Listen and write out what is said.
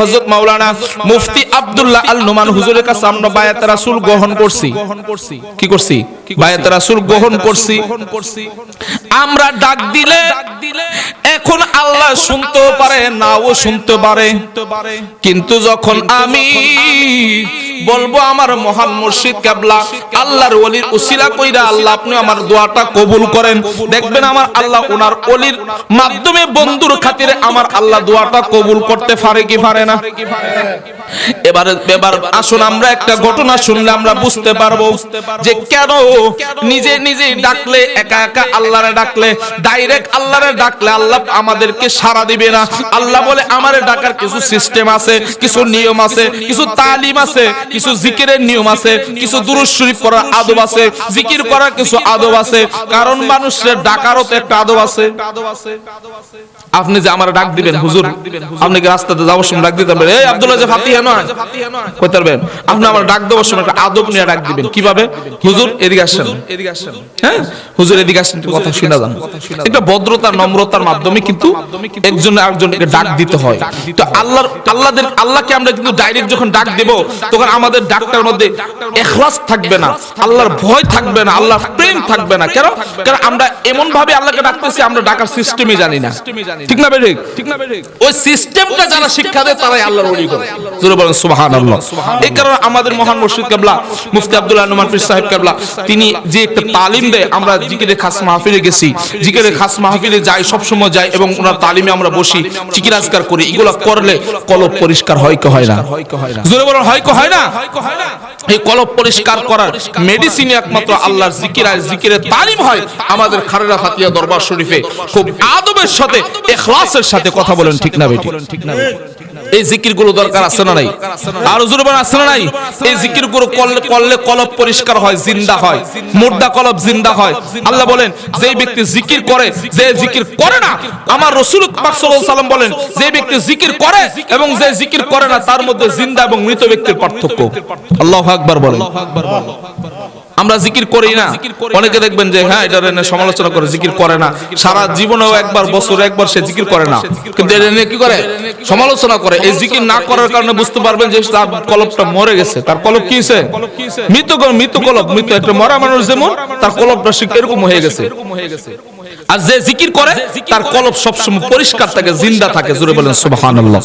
হযরত মাওলানা মুফতি আব্দুল্লাহ আল নোমান হুজুরের কাছে আমরা বায়াত রাসূল গ্রহণ করছি। কি করছি? বায়াত রাসূল গ্রহণ করছি। আমরা ডাক দিলে এখন আল্লাহ শুনতেও পারে, নাও শুনতে পারে, কিন্তু যখন আমি বলবো আমার মহান মুর্শিদ কিবলা আল্লাহর ওলির উসিলা কইরা আল্লাহ আপনি আমার দোয়াটা কবুল করেন, দেখবেন আমার আল্লাহ ওনার ওলির মাধ্যমে বন্ধুর খাতিরে আমার আল্লাহ দোয়াটা কবুল করতে পারে কি পারে না? এবার আসুন আমরা একটা ঘটনা শুনলে আমরা বুঝতে পারবো যে কেন নিজে নিজে ডাকলে, একা একা আল্লাহরে ডাকলে, ডাইরেক্ট আল্লাহরে ডাকলে আল্লাহ আমাদেরকে সাড়া দিবে না। আল্লাহ বলে আমারে ডাকার কিছু সিস্টেম আছে, কিছু নিয়ম আছে, কিছু তালিম আছে, কিছু জিকিরের নিয়ম আছে, কিছু দুরূদ শরীফ পড়ার আদব আছে, জিকির করার কিছু আদব আছে, কারণ মানুষের ডাকারও তো একটা আদব আছে। আপনি যে আমারে ডাক দিবেন হুজুর, আপনি কি রাস্তাতে যাওয়ার সময় ডাক দিতে পারবেন এই আব্দুল্লাহ যে ফাতিহা নয় কইতে পারবেন? আপনি আমার ডাক দেওয়ার সময় একটা আদব নিয়ে ডাক দিবেন। কিভাবে? হুজুর এদিকে আসেন, হ্যাঁ হুজুর এদিকে আসেন, কথা শুনে যান। এটা ভদ্রতা নম্রতার মাধ্যমে কিন্তু একজন আরেকজনকে ডাক দিতে হয়। তো আল্লাহকে আমরা কিন্তু ডাইরেক্ট যখন ডাক দেব তখন আমাদের ডাকটার মধ্যে ইখলাস থাকবে না, আল্লাহর ভয় থাকবে না, আল্লাহর প্রেম থাকবে না। কেন? কারণ আমরা এমন ভাবে আল্লাহকে ডাকতেছি আমরা ডাকার সিস্টেমই জানি না। ঠিক না বেঠিক? ওই সিস্টেমটা যারা শিক্ষা দেয় তারাই আল্লাহর ওলি করে। জোরে বলেন সুবহানাল্লাহ। এই কারণে আমাদের মহান মুর্শিদ কিবলা মুফতি আব্দুল্লাহ নোমান পীর সাহেব কিবলা তিনি যে একটা তালিম দেয়, আমরা জিকিরে খাস মাহফিলে গেছি, জিকিরে খাস মাহফিলে যাই, সব সময় যাই এবং ওনার তালিমে আমরা বসি, জিকির আজকার করি। এগুলো করলে কলব পরিষ্কার হয় কি হয় না? জোরে বলেন হয় কি হয় না? এই কলব পরিষ্কার করার মেডিসিন একমাত্র আল্লাহর জিকির আর জিকিরের তালিম হয় আমাদের খারেরা ফাতিয়া দরবার শরীফে। খুব আদবের সাথে ইখলাসের সাথে কথা বলেন, ঠিক না বেটি? এই জিকিরগুলো দরকার আছে না নাই? আর জোরে বলেন আছে না নাই? এই জিকিরগুলো করলে কলব পরিষ্কার হয়, জিন্দা হয়, মুর্দা কলব জিন্দা হয়। আল্লাহ বলেন যে ব্যক্তি জিকির করে, যে জিকির করে না, আমার রাসূল পাক সাল্লাল্লাহু আলাইহি ওয়াসাল্লাম বলেন যে ব্যক্তি জিকির করে এবং যে জিকির করে না তার মধ্যে জিন্দা এবং মৃত ব্যক্তির পার্থক্য। আল্লাহু আকবার বলেন। আমরা জিকির করি না, অনেকে দেখবেন যে হ্যাঁ এটা নিয়ে সমালোচনা করে, জিকির করে না, সারা জীবনেও একবার বছরে একবার সে জিকির করে না, কিন্তু এটা নিয়ে কি করে? সমালোচনা করে। এই জিকির না করার কারণে বুঝতে পারবেন যে তার কলবটা মরে গেছে। তার কলব কি হয়েছে? মৃত কলব। মৃত একটা মরা মানুষ যেমন তার কলবটা এরকম হয়ে গেছে। আর যে জিকির করে তার কলব সবসময় পরিষ্কার থাকে, জিন্দা থাকে। জোরে বলেন সুবহানাল্লাহ।